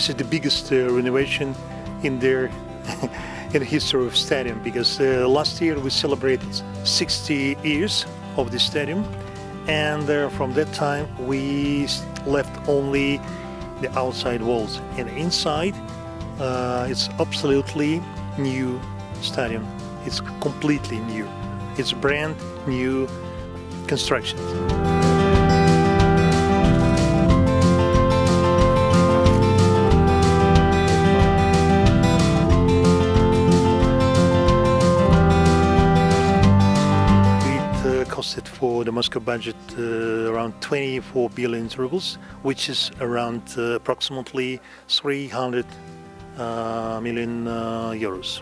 This is the biggest renovation in the history of stadium, because last year we celebrated 60 years of the stadium, and from that time we left only the outside walls, and inside it's absolutely new stadium. It's completely new. It's brand new construction. Costed for the Moscow budget around 24 billion rubles, which is around approximately 300 million euros.